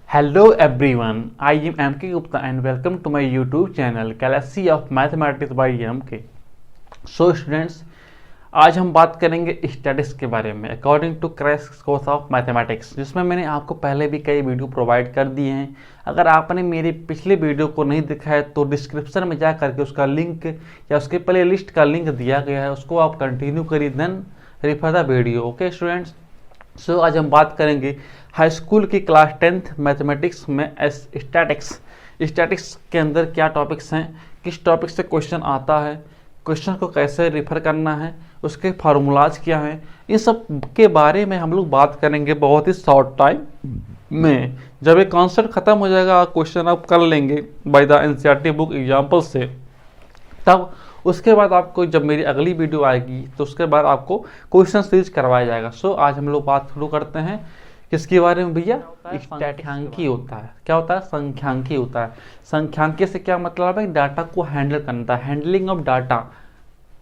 Hello everyone, I am MK Gupta and welcome to my YouTube channel Galaxy of Mathematics by MK। So students, आज हम बात करेंगे statistics के बारे में according to crash course of mathematics, जिसमें मैंने आपको पहले भी कई वीडियो प्रोवाइड कर दिए हैं। अगर आपने मेरी पिछले वीडियो को नहीं देखा है तो डिस्क्रिप्शन में जा करके उसका लिंक या उसके प्ले लिस्ट का लिंक दिया गया है, उसको आप कंटिन्यू करिए, then refer the video. Okay students, so आज हम बात करेंगे हाई स्कूल की क्लास 10th मैथमेटिक्स में स्टैटिक्स के अंदर क्या टॉपिक्स हैं, किस टॉपिक से क्वेश्चन आता है, क्वेश्चन को कैसे रेफर करना है, उसके फार्मूलाज क्या हैं, इन सब के बारे में हम लोग बात करेंगे बहुत ही शॉर्ट टाइम में। जब ये कॉन्सेप्ट खत्म हो जाएगा, क्वेश्चन आप कर लेंगे by the NCERT book example से, तब उसके बाद आपको जब मेरी अगली वीडियो आएगी तो उसके बाद आपको क्वेश्चन सीरीज करवाया जाएगा। सो आज हम लोग बात शुरू करते हैं किसके बारे में भैया? संख्यांकी होता है। क्या होता है? संख्यांकी होता है। संख्यांकी से क्या मतलब है? डाटा को हैंडल करना, हैंडलिंग ऑफ डाटा।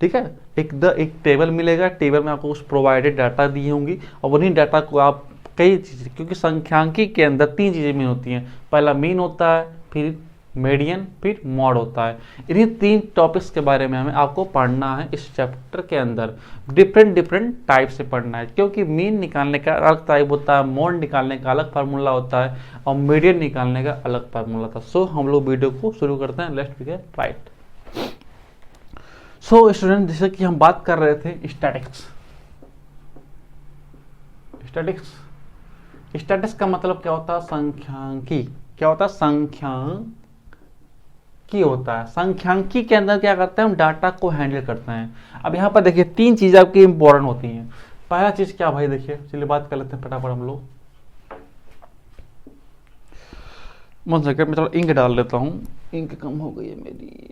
ठीक है, एक टेबल मिलेगा, टेबल में आपको कुछ प्रोवाइडेड डाटा दी होंगी और उन्हीं डाटा को आप कई चीज़ें, क्योंकि संख्यांकी के अंदर 3 चीज़ें मेन होती हैं। पहला मीन होता है, फिर मीडियन, फिर मॉड होता है। इन्हीं 3 टॉपिक्स के बारे में हमें आपको पढ़ना है इस चैप्टर के अंदर। डिफरेंट टाइप से पढ़ना है, क्योंकि मीन निकालने का अलग टाइप होता है, मॉड निकालने का अलग फार्मूला होता है और मीडियन निकालने का अलग फार्मूला होता है। सो हम लोग वीडियो को शुरू करते हैं। Let's begin right. So student, जैसे कि हम बात कर रहे थे स्टैटिक्स का मतलब क्या होता है? संख्यांकी। क्या होता है? संख्यांकी होता है। संख्यांकी के अंदर क्या करते हैं? हम डाटा को हैंडल करते हैं। अब यहाँ पर देखिए 3 चीजें आपकी इंपॉर्टेंट होती हैं। पहला चीज क्या भाई? देखिए, चलिए बात कर लेते हैं फटाफट हम लोग। 1 सेकंड में थोड़ा इंक डाल लेता हूँ, इंक कम हो गई है मेरी।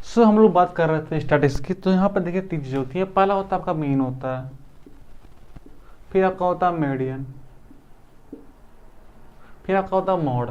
सो हम लोग बात कर रहे थे स्टैटिस्टिक्स की, तो यहाँ पर देखिए 3 चीजें होती है। पहला होता है आपका मीन होता है, फिर आपका होता है मीडियन, फिर आपका होता है मॉड।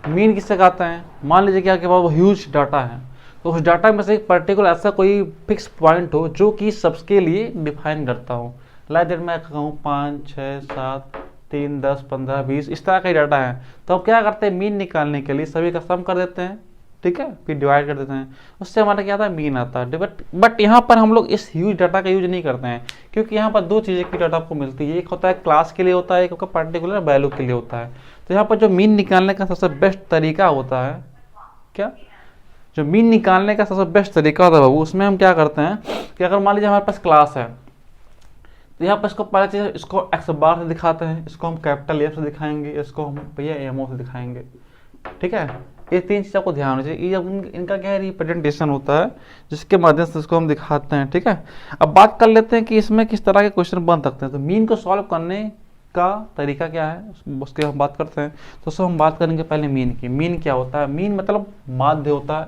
मीन किससे कहते हैं? मान लीजिए कि आपके पास ह्यूज डाटा है, तो उस डाटा में से एक पर्टिकुलर ऐसा कोई फिक्स पॉइंट हो जो कि सबके लिए डिफाइन करता हो। लाइक दैट मैं कहूँ 5, 6, 7, 3, 10, 15, 20 इस तरह का ही डाटा है, तो हम क्या करते हैं? मीन निकालने के लिए सभी का सम कर देते हैं, ठीक है, फिर डिवाइड कर देते हैं, उससे हमारा क्या आता है? मीन आता है। बट यहाँ पर हम लोग इस ह्यूज डाटा का यूज नहीं करते हैं, क्योंकि यहाँ पर 2 चीज़ें की डाटा आपको मिलती है। एक होता है क्लास के लिए होता है, एक आपका पर्टिकुलर वैल्यू के लिए होता है। तो यहाँ पर जो मीन निकालने का सबसे बेस्ट तरीका होता है, क्या? जो मीन निकालने का सबसे बेस्ट तरीका होता है बाबू, उसमें हम क्या करते हैं कि अगर मान लीजिए हमारे पास क्लास है, तो यहाँ पर इसको पहला चीज़ इसको एक्स बार से दिखाते हैं, इसको हम कैपिटल एफ से दिखाएंगे, इसको हम भैया एमओ से दिखाएंगे। ठीक है, ये 3 चीज़ आपको ध्यान होना चाहिए। ये इनका क्या है? रिप्रेजेंटेशन होता है, जिसके माध्यम से इसको हम दिखाते हैं। ठीक है, अब बात कर लेते हैं कि इसमें किस तरह के क्वेश्चन बन सकते हैं। तो मीन को सॉल्व करने का तरीका क्या है, उसकी हम बात करते हैं। तो सब हम बात करेंगे पहले मीन की। मीन क्या होता है? मीन मतलब माध्य होता है।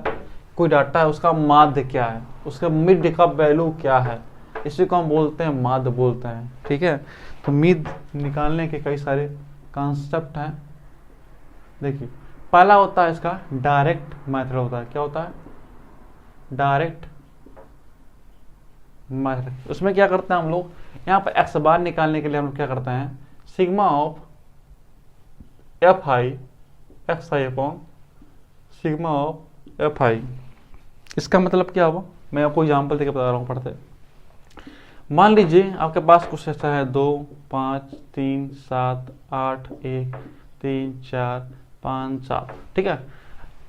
कोई डाटा है, उसका माध्य क्या है, उसका मिड का वैल्यू क्या है, इसी को हम बोलते हैं माध्य बोलते हैं। ठीक है, तो मीन निकालने के कई सारे कॉन्सेप्ट हैं। देखिए, पहला होता है इसका डायरेक्ट मेथड होता है। क्या होता है? Direct method. उसमें क्या करते हैं हम लोग? यहाँ पर एक्स बार निकालने के लिए हम लोग क्या करते हैं? Sigma of F I x I upon sigma of F I. इसका मतलब क्या हुआ? मैं आपको एग्जाम्पल देकर बता रहा हूँ पढ़ते। मान लीजिए आपके पास कुछ ऐसा है 2, 5, 3, 7, 8, 1, 3, 4, 5, 7। ठीक है,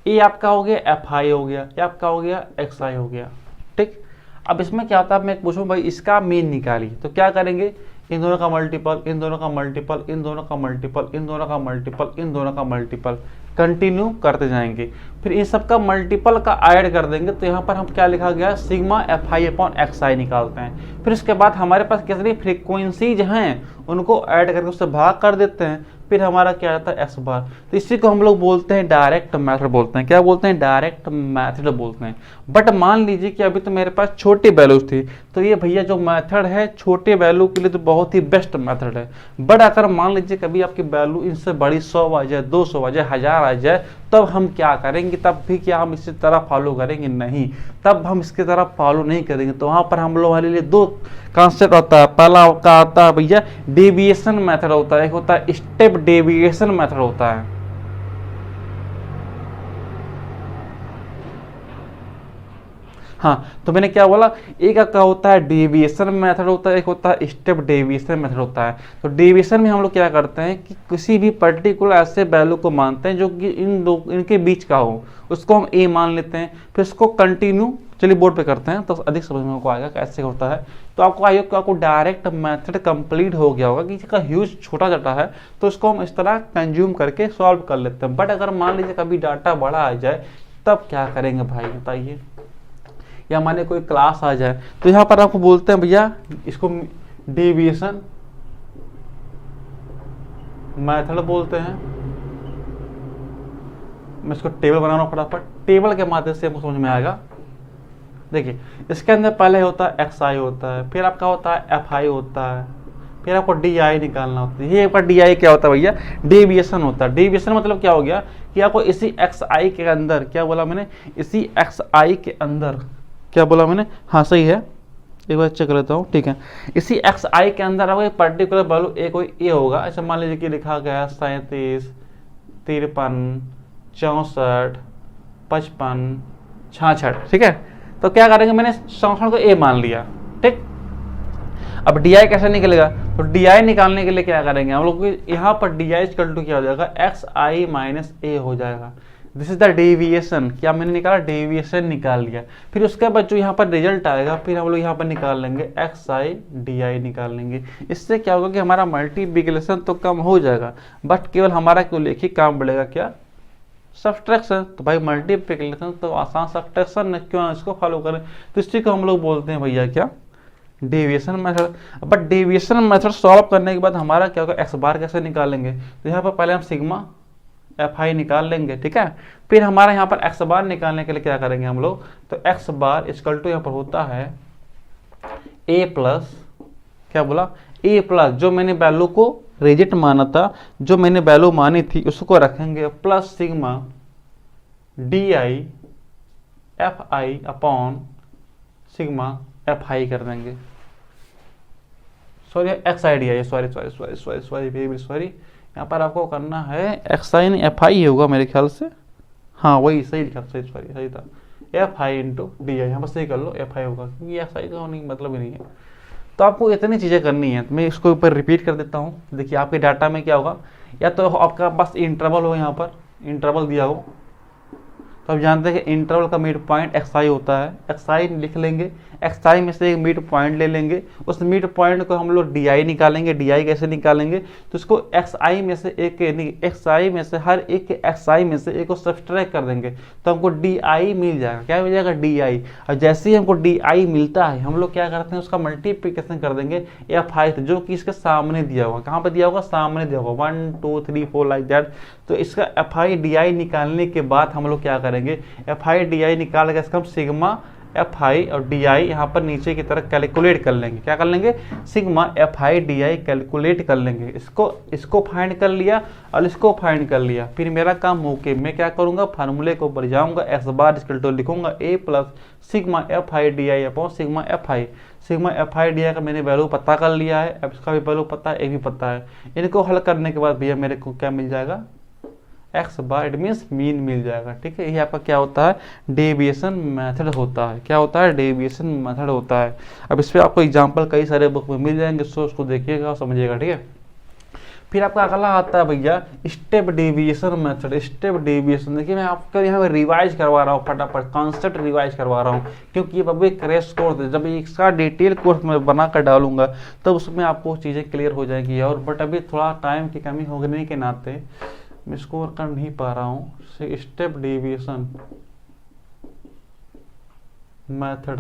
ये आपका हो गया एफ आई हो गया, ये आपका हो गया एक्स आई हो गया। ठीक, अब इसमें क्या होता है? मैं पूछूं भाई इसका मीन निकालिए, तो क्या करेंगे? इन दोनों का मल्टीपल, इन दोनों का मल्टीपल, इन दोनों का मल्टीपल, इन दोनों का मल्टीपल, इन दोनों का मल्टीपल, कंटिन्यू करते जाएंगे। फिर इन सब का मल्टीपल का ऐड कर देंगे, तो यहाँ पर हम क्या लिखा गया? Sigma F I upon X I निकालते हैं। फिर उसके बाद हमारे पास कितनी फ्रीक्वेंसीज हैं, उनको ऐड करके उससे भाग कर देते हैं, फिर हमारा क्या आता है? एक्स बार। तो इसी को हम लोग बोलते हैं डायरेक्ट मेथड बोलते हैं। क्या बोलते हैं? डायरेक्ट मेथड बोलते हैं। बट मान लीजिए कि अभी तो मेरे पास छोटी वैल्यूज थी, तो ये भैया जो मेथड है छोटे वैल्यू के लिए तो बहुत ही बेस्ट मेथड है। बट अगर मान लीजिए कभी आपकी वैल्यू इनसे बड़ी 100 आ जाए, 200 आ जाए, 1000 आ जाए, तब हम क्या करेंगे? तब भी क्या हम इसी तरह फॉलो करेंगे? नहीं, तब हम इसकी तरह फॉलो नहीं करेंगे। तो वहाँ पर हम लोग हमारे लिए दो कॉन्सेप्ट होता है। पहला का आता है भैया डेविएशन मेथड होता है, एक होता है स्टेप डेविएशन मेथड होता है। हाँ, तो मैंने क्या बोला, एक का होता है डेविएशन मेथड होता है, एक होता है स्टेप डेविएशन मेथड होता है। तो डेविएशन में हम लोग क्या करते हैं कि किसी भी पर्टिकुलर ऐसे वैल्यू को मानते हैं जो कि इनके बीच का हो, उसको हम ए मान लेते हैं, फिर उसको कंटिन्यू चलिए बोर्ड पे करते हैं तो अधिक समझ में आपको आएगा कैसे होता है। तो आपको आइए कि आपको डायरेक्ट मेथड कंप्लीट हो गया होगा कि इसका ह्यूज छोटा डाटा है तो इसको हम इस तरह कंज्यूम करके सॉल्व कर लेते हैं। बट अगर मान लीजिए कभी डाटा बड़ा आ जाए तब क्या करेंगे भाई बताइए, या माने कोई क्लास आ जाए तो यहाँ पर आपको बोलते हैं भैया इसको डेविएशन मेथड बोलते हैं। मैं इसको टेबल बना रहा हूँ फटाफट, टेबल के माध्यम से हमको समझ में आएगा। देखिए इसके अंदर पहले होता है एक्स आई होता है, फिर आपका होता है एफ आई होता है, फिर आपको डी आई निकालना होता है। ये आपका डी आई क्या होता है भैया? डेविएशन होता है। डेविएशन मतलब क्या हो गया कि आपको इसी एक्स आई के अंदर, क्या बोला मैंने, इसी एक्स आई के अंदर, क्या बोला मैंने, हाँ सही है, एक बार चेक कर लेता हूँ, ठीक है। इसी एक्स आई के अंदर आपको एक पर्टिकुलर वैल्यू ए कोई ए होगा, ऐसा मान लीजिए कि लिखा गया 37, 53, 64, 55, 66, ठीक है। तो क्या करेंगे, मैंने 64 को ए मान लिया, ठीक। अब डी आई कैसे निकलेगा? तो डी आई निकालने के लिए क्या करेंगे हम लोग, यहाँ पर डी आई इक्वल टू क्या हो जाएगा, एक्स आई माइनस ए हो जाएगा। This is the deviation. क्या मैंने निकाला? डेविएशन निकाल लिया। फिर उसके बाद जो यहाँ पर रिजल्ट आएगा फिर हम लोग यहाँ पर निकाल लेंगे एक्स आई डी आई निकाल लेंगे। इससे क्या होगा कि हमारा मल्टीप्लिकेशन तो कम हो जाएगा बट केवल हमारा क्यों लेखी काम बढ़ेगा, क्या, सब्सट्रैक्शन। तो भाई मल्टीप्लिकेशन तो आसान, सब्सट्रैक्शन क्यों इसको फॉलो करें? तो इसी को हम लोग बोलते हैं भैया क्या, deviation method. But deviation method solve करने के बाद हमारा क्या होगा, एक्स बार कैसे निकालेंगे? तो यहाँ पर पहले हम सिग्मा एफ आई निकाल लेंगे, ठीक है। फिर हमारा यहाँ पर एक्स बार निकालने के लिए क्या करेंगे हम लोग, तो एक्स बार इक्वल टू यहाँ पर होता है ए प्लस, क्या बोला, ए प्लस जो मैंने वैल्यू को रिजेक्ट माना था, जो मैंने वैल्यू मानी थी उसको रखेंगे, plus sigma D I F I upon sigma F आई कर देंगे। सॉरी एक्स आई डी आई, sorry sorry sorry sorry sorry very sorry, यहाँ पर आपको करना है एक्स आई नहीं एफ आई होगा मेरे ख्याल से, हाँ वही सही लिखा, सही सॉरी सही था, F I into D I, यहाँ पर सही कर लो, एफ आई होगा क्योंकि एक्स आई का होने मतलब ही नहीं है। तो आपको इतनी चीज़ें करनी है, मैं इसको ऊपर रिपीट कर देता हूँ। देखिए आपके डाटा में क्या होगा, या तो आपका बस इंटरवल हो, यहाँ पर इंटरवल दिया हो, तो आप जानते हैं कि इंटरवल का मिड पॉइंट एक्स आई होता है, एक्स आई लिख लेंगे, एक्स आई में से एक मिड पॉइंट ले लेंगे, उस मिड पॉइंट को हम लोग डी आई निकालेंगे। डी आई कैसे निकालेंगे, तो इसको एक्स आई में से एक, एक्स आई में से हर एक एक्स आई में से एक को सब्सट्रैक्ट कर देंगे तो हमको डी आई मिल जाएगा। क्या मिल जाएगा, डी आई। और जैसे ही हमको डी आई मिलता है हम लोग क्या करते हैं, उसका मल्टीप्लिकेशन कर देंगे एफ आई जो कि इसके सामने दिया होगा। कहाँ पर दिया होगा, सामने दिया होगा, 1 2 3 4 लाइक दैट। तो इसका एफ आई डी आई निकालने के बाद हम लोग क्या करेंगे, एफ आई डी आई निकाल के इसका हम सिग्मा एफ आई और डी आई यहाँ पर नीचे की तरफ कैलकुलेट कर लेंगे। क्या कर लेंगे, sigma F I D I calculate कर लेंगे। इसको फाइंड कर लिया और इसको फाइंड कर लिया। फिर मेरा काम हो के मैं क्या करूँगा, फार्मूले को ऊपर जाऊँगा, एक्स बार इक्वल टू लिखूंगा A plus sigma F I D I upon sigma F I. Sigma F I D I का मैंने वैल्यू पता कर लिया है, अब इसका भी वैल्यू पता है, ये भी पता है। इनको हल करने के बाद भैया मेरे को क्या मिल जाएगा, X bar, it means mean मिल जाएगा। ठीक है, ये आपका क्या होता है, डेविएशन मेथड होता है। क्या होता है, डेविएशन मेथड होता है। अब इस पर आपको एग्जांपल कई सारे बुक में मिल जाएंगे, सो उसको देखिएगा और समझिएगा। ठीक है, फिर आपका अगला आता है भैया step deviation method. Step deviation देखिए मैं आपको यहाँ पे रिवाइज करवा रहा हूँ, फटाफट कॉन्सेप्ट रिवाइज करवा रहा हूँ, क्योंकि ये पब्लिक क्रैश कोर्स है। जब इसका डिटेल कोर्स में बना कर डालूंगा तब तो उसमें आपको चीज़ें क्लियर हो जाएंगी। और बट अभी थोड़ा टाइम की कमी होने के नाते मैं इसको कर नहीं पा रहा हूँ। स्टेप डेविएशन मेथड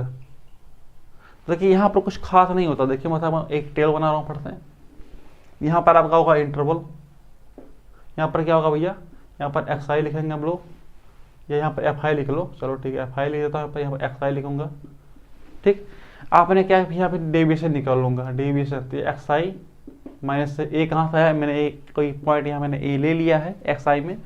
देखिए यहाँ पर कुछ खास नहीं होता। देखिए मतलब एक टेबल बना रहा हूँ, पढ़ते हैं। यहाँ पर आपका होगा इंटरवल, यहाँ पर क्या होगा भैया, यहाँ पर एक्स आई लिखेंगे हम लोग, या यहाँ पर एफ आई लिख लो, चलो ठीक है एफ आई लिख देता हूँ, यहाँ पर एक्स आई लिखूंगा। ठीक, आपने क्या यहाँ पे डेविएशन निकालूंगा, डेविएशन तो एक्स आई माइनस ए कहाँ पे है, मैंने कोई पॉइंट यहाँ मैंने ए ले लिया है एक्स आई में।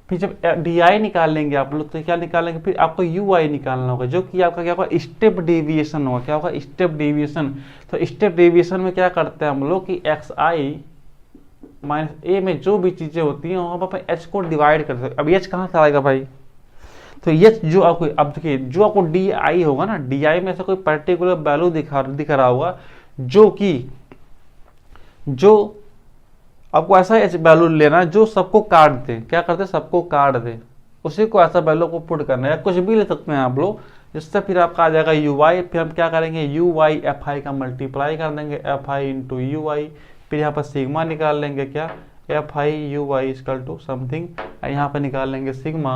फिर जब डी आई निकाल लेंगे आप लोग तो क्या निकालेंगे, फिर आपको यू आई निकालना होगा, जो कि आपका क्या होगा, स्टेप डेविएशन होगा। क्या होगा, स्टेप डेविएशन। तो स्टेप डेविएशन में क्या करते हैं हम लोग कि एक्स आई माइनस ए में जो भी चीज़ें होती हैं वहाँ पर एच को डिवाइड करते हैं। अब एच कहाँ से आएगा भाई, तो एच जो आपको, अब देखिए जो आपको डी आई होगा ना, डी आई में से कोई पर्टिकुलर वैल्यू दिख रहा होगा जो आपको ऐसा एच वैल्यू लेना जो सबको काट दे। क्या करते हैं, सबको काट दे, उसी को ऐसा वैल्यू को पुट करना है, या कुछ भी ले सकते हैं आप लोग, जिससे फिर आपका आ जाएगा यू आई। फिर हम क्या करेंगे, यू आई एफ आई का मल्टीप्लाई कर देंगे, F I into U I. फिर यहाँ पर सिग्मा निकाल लेंगे, क्या F I U I equal to something, यहाँ पर निकाल लेंगे सिग्मा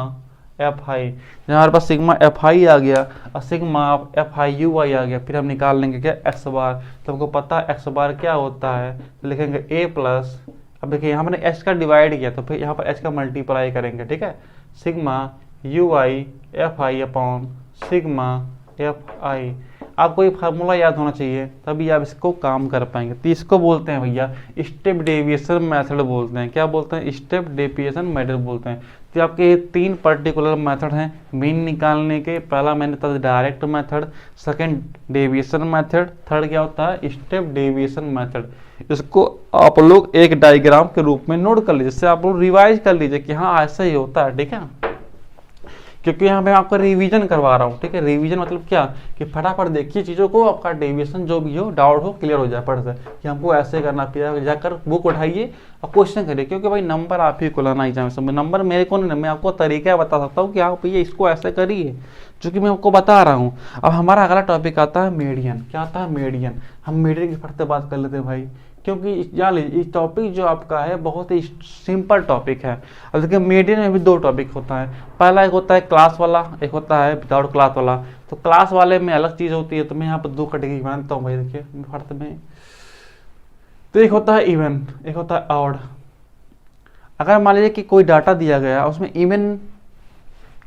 एफ आई। हमारे पास सिग्मा एफ आई आ गया और सिग्मा एफ आई यू आई आ गया। फिर हम निकाल लेंगे क्या, एक्स बार। तो हमको पता है एक्स बार क्या होता है, तो लिखेंगे ए प्लस, अब देखिए यहाँ मैंने एच का डिवाइड किया तो फिर यहाँ पर एच का मल्टीप्लाई करेंगे, ठीक है, sigma you I F I upon sigma F आई। आपको ये फार्मूला याद होना चाहिए, तभी आप इसको काम कर पाएंगे। तो इसको बोलते हैं भैया स्टेप डेविएशन मेथड बोलते हैं। क्या बोलते हैं, स्टेप डेविएशन मेथड बोलते हैं। तो आपके ये 3 पर्टिकुलर मेथड हैं मीन निकालने के। पहला मैंने था direct method, second deviation method, third क्या होता है, स्टेप डेविएशन मेथड। इसको आप लोग एक डायग्राम के रूप में नोट कर लीजिए, जिससे आप लोग रिवाइज कर लीजिए कि हाँ ऐसा ही होता है, ठीक है। क्योंकि यहाँ पे आपको रिवीजन करवा रहा हूँ, ठीक है। रिवीजन मतलब क्या, कि फटाफट देखिए चीज़ों को, आपका डेविएशन जो भी हो, डाउट हो, क्लियर हो जाए पढ़ से कि हमको ऐसे करना। फिर जाकर बुक उठाइए और क्वेश्चन करिए, क्योंकि भाई नंबर आप ही को लाना एग्जाम में। नंबर मेरे को नहीं, मैं आपको तरीका बता सकता हूँ कि आप भैया इसको ऐसे करिए, जो कि मैं आपको बता रहा हूँ। अब हमारा अगला टॉपिक आता है मीडियन। क्या आता है, मीडियन। हम मीडियन की फटते बात कर लेते हैं भाई, क्योंकि जान लीजिए इस टॉपिक जो आपका है बहुत ही सिंपल टॉपिक है। अब देखिए मीडियन में भी 2 टॉपिक होता है। पहला एक होता है क्लास वाला, एक होता है विदाउट क्लास वाला। तो क्लास वाले में अलग चीज़ होती है, तो मैं यहाँ पर 2 कैटेगरी बनाता हूँ भाई। देखिए फर्स्ट में तो एक होता है इवन, एक होता है ऑड। अगर मान लीजिए कि कोई डाटा दिया गया उसमें इवन,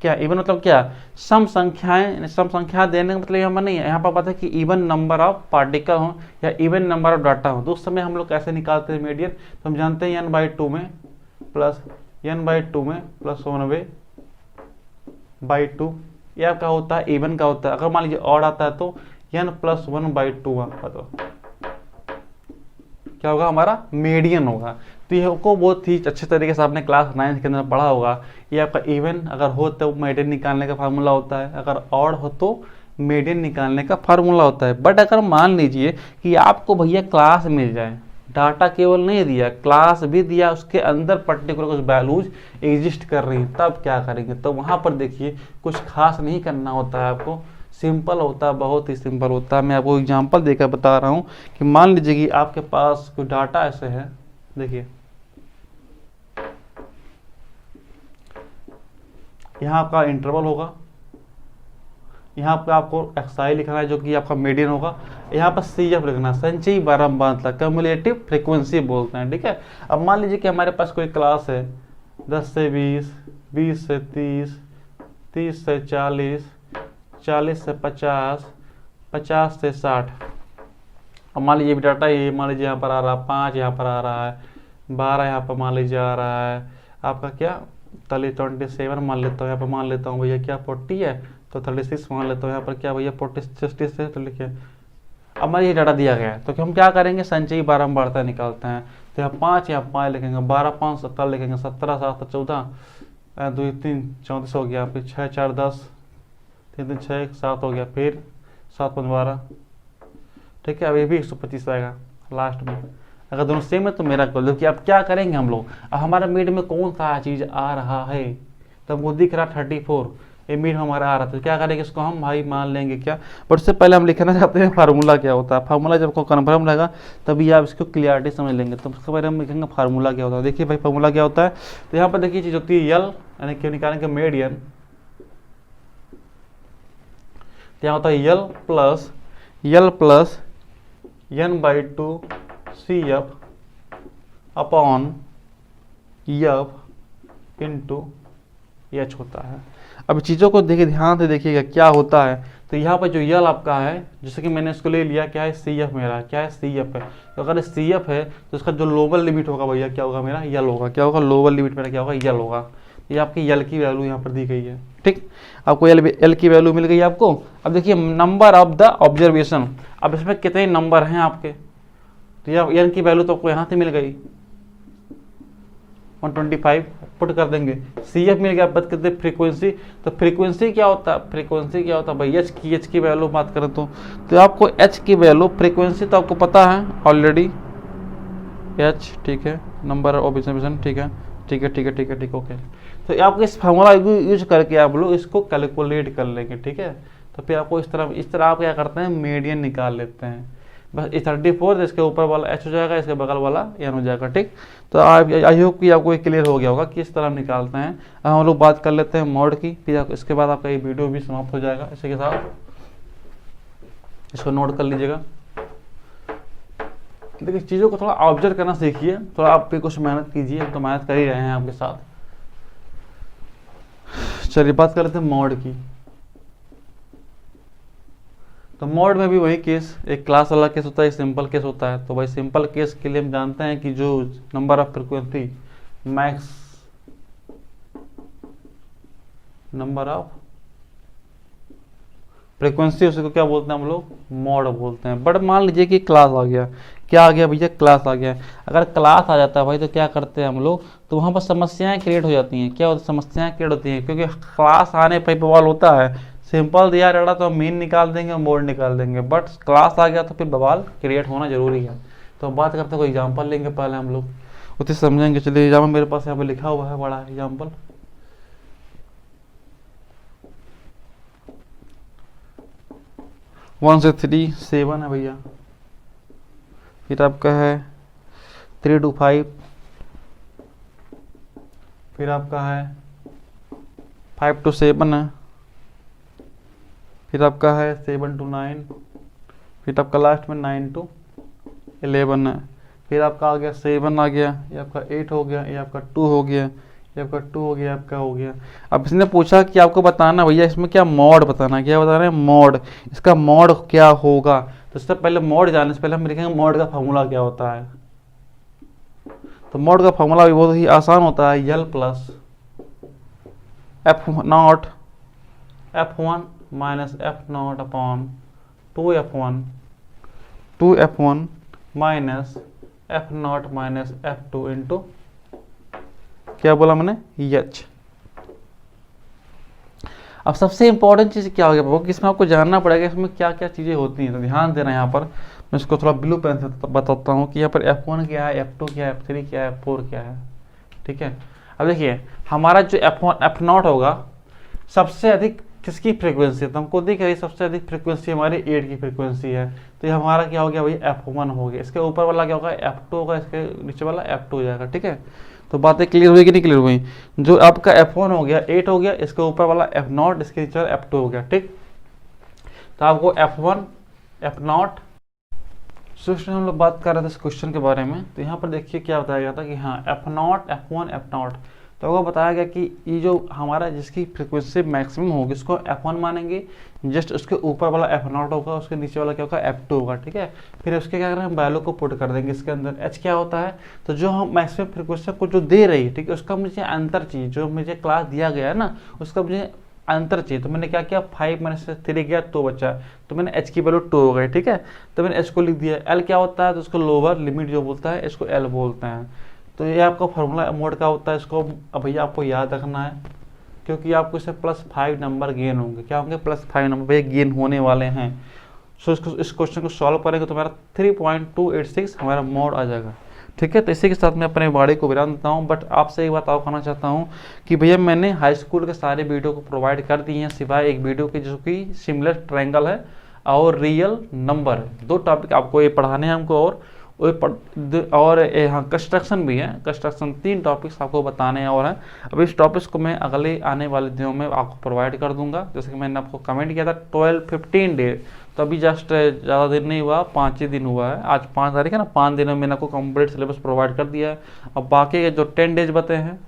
क्या इवन मतलब क्या, सम संख्याएं, सम संख्या देने का मतलब यहाँ नहीं है। यहाँ पर पता है कि इवन नंबर ऑफ पार्टिकल हो या इवन नंबर ऑफ डाटा हो, तो उस समय हम लोग कैसे निकालते हैं मीडियन। तो हम जानते हैं n/2 में प्लस n/2 में प्लस 1/2, ये आपका होता है इवन का होता है। अगर मान लीजिए ऑड आता है तो n+1/2 क्या होगा, हमारा मीडियन होगा। तो ये को बहुत ही अच्छे तरीके से आपने क्लास 9 के अंदर पढ़ा होगा। ये आपका इवन अगर हो तो मीडियन निकालने का फार्मूला होता है, अगर ऑड हो तो मीडियन निकालने का फार्मूला होता है। बट अगर मान लीजिए कि आपको भैया क्लास मिल जाए, डाटा केवल नहीं दिया, क्लास भी दिया, उसके अंदर पर्टिकुलर कुछ वैल्यूज एग्जिस्ट कर रही हैं, तब क्या करेंगे। तो वहाँ पर देखिए कुछ खास नहीं करना होता है आपको, सिंपल होता है, बहुत ही सिंपल होता है। मैं आपको एग्जांपल देकर बता रहा हूँ कि मान लीजिए कि आपके पास कोई डाटा ऐसे है, देखिए यहाँ आपका इंटरवल होगा, यहाँ पर आपको एक्सआई लिखना है जो कि आपका मीडियन होगा, यहाँ पर CF लिखना, संचयी बारंबारता, कम्युलेटिव फ्रीक्वेंसी बोलते हैं, ठीक है। अब मान लीजिए कि हमारे पास कोई क्लास है 10 से 20, 20 से 30, 30 से 40, 40 से 50, 50 से 60। अब मान लीजिए डाटा ये मान लीजिए यहाँ पर आ रहा है 5, यहाँ पर आ रहा है 12, यहाँ पर मान लीजिए आ रहा है आपका क्या 27 मान लेता हूँ, यहाँ पर मान लेता हूँ भैया क्या 40 है तो 36 मान लेता हूँ, यहाँ पर क्या भैया 60 है तो लिखिए। अब हमारे ये डाटा दिया गया है तो हम क्या करेंगे, संचयी बारंबारता निकालते हैं। तो यहाँ 5 यहाँ 5 लिखेंगे, 12 5 17 लिखेंगे, 17 7 14, 2 3 34 हो गया, फिर 6 4 10, 3 3 6 7 हो गया, फिर 7 5 12, ठीक है। अब ये भी 125 आएगा लास्ट में। अगर दोनों सेम है तो मेरा कर दो कि अब क्या करेंगे हम लोग, अब हमारा मिड में कौन सा चीज़ आ रहा है, तो हमको दिख रहा 34, ये मिड हमारा आ रहा था, तो क्या करेंगे इसको हम भाई मान लेंगे क्या। बट उससे पहले हम लिखना चाहते हैं फार्मूला क्या होता है। फार्मूला जब को कन्फर्म रहेगा तभी आप इसको क्लियरिटी समझ लेंगे। तो सबसे पहले हम लिखेंगे फार्मूला क्या होता है। देखिए भाई फार्मूला क्या होता है, तो यहाँ पर देखिए चीज़ होती है यल, यानी क्यों निकालेंगे मीडियन, तो यहाँ होता है L plus n/2 CF upon F into H होता है। अब चीज़ों को देखिए, ध्यान से देखिएगा क्या होता है। तो यहाँ पर जो यल आपका है, जैसे कि मैंने इसको ले लिया, क्या है सी एफ मेरा, क्या है सी एफ है। तो अगर सी एफ है तो इसका जो लोअर लिमिट होगा भैया क्या होगा मेरा, यल होगा। क्या होगा, लोअर लिमिट मेरा क्या होगा, यल होगा। ये आपकी यल की वैल्यू यहाँ पर दी गई है। ठीक, आपको यल की वैल्यू मिल गई आपको। अब देखिए नंबर ऑफ द ऑब्जर्वेशन, अब इसमें कितने नंबर हैं आपके, तो यह यल की वैल्यू तो आपको यहाँ से मिल गई 125 पुट कर देंगे। सी एफ मिल गया, बात करते हैं फ्रीक्वेंसी। तो फ्रीक्वेंसी क्या होता है, फ्रीक्वेंसी क्या होता है भाई, एच की वैल्यू बात करें तो आपको एच की वैल्यू, फ्रीक्वेंसी तो आपको पता है ऑलरेडी, एच, ठीक है, नंबर ऑफ ऑब्जर्वेशन, ठीक है, ठीक है, ठीक है, ठीक है, ठीक, ओके। तो आपको इस फॉर्मूला यूज करके आप लोग इसको कैलकुलेट कर लेंगे, ठीक है। तो फिर आपको इस तरह आप क्या करते हैं, मीडियन निकाल लेते हैं। बस 34, इसके ऊपर वाला एच हो जाएगा, इसके बगल वाला एन हो जाएगा। ठीक, तो आई होप कि आपको ये क्लियर हो गया होगा किस तरह निकालते हैं। अब हम लोग बात कर लेते हैं मॉड की, फिर इसके बाद आपका ये वीडियो भी समाप्त हो जाएगा। इसी के साथ इसको नोट कर लीजिएगा। देखिए चीज़ों को थोड़ा ऑब्जर्व करना सीखिए, थोड़ा आप भी कुछ मेहनत कीजिए, तो मेहनत कर ही रहे हैं आपके साथ। चलिए बात कर लेते हैं मॉड की। तो मॉड में भी वही केस, एक क्लास वाला केस होता है, एक सिंपल केस होता है। तो भाई सिंपल केस के लिए हम जानते हैं कि जो number of frequency, max number of frequency, उसको क्या बोलते हैं हम लोग, मॉड बोलते हैं। बट मान लीजिए कि क्लास आ गया, क्या आ गया भैया, क्लास आ गया। अगर क्लास आ जाता है भाई तो क्या करते हैं हम लोग, तो वहाँ पर समस्याएं क्रिएट हो जाती हैं। क्या होती है, समस्याएं क्रिएट होती हैं, क्योंकि क्लास आने पर बवाल होता है। सिंपल दिया रहा तो हम मीन निकाल देंगे, मोड निकाल देंगे, बट क्लास आ गया तो फिर बवाल क्रिएट होना जरूरी है। तो बात करते हैं, कोई एग्जाम्पल लेंगे पहले हम लोग, उसे समझेंगे। चलिए एग्जाम्पल मेरे पास यहाँ पर लिखा हुआ है, बड़ा एग्जाम्पल। वन से 3 7 है भैया, फिर आपका है 3 to 5, फिर आपका है 5 to 7 है, फिर आपका है 7 to 9, फिर आपका लास्ट में 9 to 11 है। फिर आपका आ गया 7 आ गया, ये आपका 8 हो गया, ये आपका 2 हो गया, ये आपका 2 हो गया, आपका हो गया। अब इसने पूछा कि आपको बताना भैया इसमें क्या मॉड बताना, क्या बता रहे हैं, मॉड, इसका मॉड क्या होगा। तो इससे पहले मॉड जानने से पहले हम लिखेंगे मॉड का फॉर्मूला क्या होता है। तो मॉड का फॉर्मूला भी बहुत ही आसान होता है, L plus F0 F1 minus F0 upon 2F1 minus F0 minus F2 into क्या बोला मैंने, एच। अब सबसे इंपॉर्टेंट चीज़ क्या हो गया बाबू, कि इसमें आपको जानना पड़ेगा इसमें क्या क्या चीज़ें होती हैं। तो ध्यान देना, यहाँ पर मैं इसको थोड़ा ब्लू पेन से बताता हूँ कि यहाँ पर F1 क्या है, F2 क्या है, F3 क्या है, F4 क्या है। ठीक है, अब देखिए हमारा जो F0 होगा, सबसे अधिक किसकी फ्रीक्वेंसी है, तो हमको दिख रही सबसे अधिक फ्रीक्वेंसी हमारी 8 की फ्रीक्वेंसी है। तो ये हमारा क्या हो गया भाई, F1 हो गया। इसके ऊपर वाला क्या होगा, F2 होगा, इसके नीचे वाला F2 हो जाएगा। ठीक है, तो बातें क्लियर हुई कि नहीं क्लियर हुई। जो आपका F1 हो गया 8 हो गया, इसके ऊपर वाला F0, इसके नीचे वाला F2 हो गया। ठीक, तो आपको F1 F0 सिस्टम हम लोग बात कर रहे थे इस क्वेश्चन के बारे में। तो यहाँ पर देखिए क्या बताया गया था कि हाँ F0 F1 F0, तो वो बताया गया कि ये जो हमारा जिसकी फ्रीक्वेंसी मैक्सिमम होगी उसको F1 मानेंगे, जस्ट उसके ऊपर वाला F0 होगा, उसके नीचे वाला क्या होगा, F2 होगा। ठीक है, फिर उसके क्या करें, हम वैल्यू को पुट कर देंगे इसके अंदर। H क्या होता है, तो जो हम मैक्सिमम फ्रीक्वेंसी को जो दे रही है, ठीक है, उसका मुझे अंतर चाहिए। जो मुझे क्लास दिया गया है ना, उसका मुझे अंतर चाहिए। तो मैंने क्या किया, 5 माइनस 3 किया, 2 बचा, तो मैंने H की वैल्यू 2 हो गई। ठीक है, तो मैंने H को लिख दिया। L क्या होता है, तो उसको लोअर लिमिट जो बोलता है इसको L बोलते हैं। तो ये आपका फॉर्मूला मोड का होता है, इसको अब भैया आपको याद रखना है, क्योंकि आपको इससे +5 नंबर गेन होंगे। क्या होंगे, +5 नंबर भैया गेन होने वाले हैं। सो इस क्वेश्चन को सॉल्व करेंगे तो हमारा 3.286 हमारा मोड आ जाएगा। ठीक है, तो इसी के साथ मैं अपने वाड़े को विराम देता हूँ। बट आपसे एक बात और कहना चाहता हूँ कि भैया मैंने हाई स्कूल के सारे वीडियो को प्रोवाइड कर दिए हैं, सिवाय एक वीडियो के जो कि सिमिलर ट्रायंगल है और रियल नंबर है। 2 टॉपिक आपको ये पढ़ाने हैं हमको, और यहाँ कंस्ट्रक्शन भी है, कंस्ट्रक्शन 3 टॉपिक्स आपको बताने और हैं। अब इस टॉपिक्स को मैं अगले आने वाले दिनों में आपको प्रोवाइड कर दूंगा। जैसे कि मैंने आपको कमेंट किया था 12-15 डे, तो अभी जस्ट ज़्यादा दिन नहीं हुआ, 5 ही दिन हुआ है। आज 5 तारीख है ना, 5 दिनों में मैंने आपको कंप्लीट सिलेबस प्रोवाइड कर दिया है। अब बाकी के जो 10 डेज बचे हैं,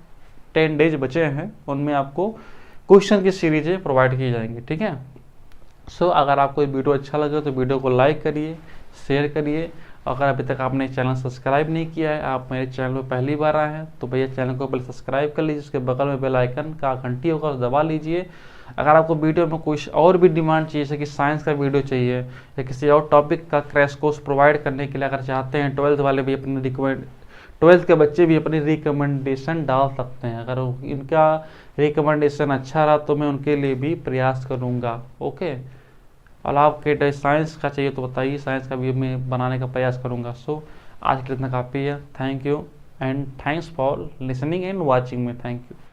10 डेज बचे हैं, उनमें आपको क्वेश्चन की सीरीजें प्रोवाइड की जाएंगी, ठीक है। सो अगर आपको ये वीडियो अच्छा लगे तो वीडियो को लाइक करिए, शेयर करिए। अगर अभी तक आपने चैनल सब्सक्राइब नहीं किया है, आप मेरे चैनल में पहली बार आए हैं, तो भैया चैनल को पहले सब्सक्राइब कर लीजिए, उसके बगल में बेल आइकन का घंटी होगा उसे दबा लीजिए। अगर आपको वीडियो में कुछ और भी डिमांड चाहिए, जैसे कि साइंस का वीडियो चाहिए या किसी और टॉपिक का क्रैश कोर्स प्रोवाइड करने के लिए अगर चाहते हैं, 12th वाले भी अपने 12th के बच्चे भी अपनी रिकमेंडेशन डाल सकते हैं। अगर इनका रिकमेंडेशन अच्छा रहा तो मैं उनके लिए भी प्रयास करूँगा, ओके। और आपके साइंस का चाहिए तो बताइए, साइंस का भी मैं बनाने का प्रयास करूँगा। सो आज के लिए इतना काफ़ी है। Thank you and thanks for listening and watching में। Thank you.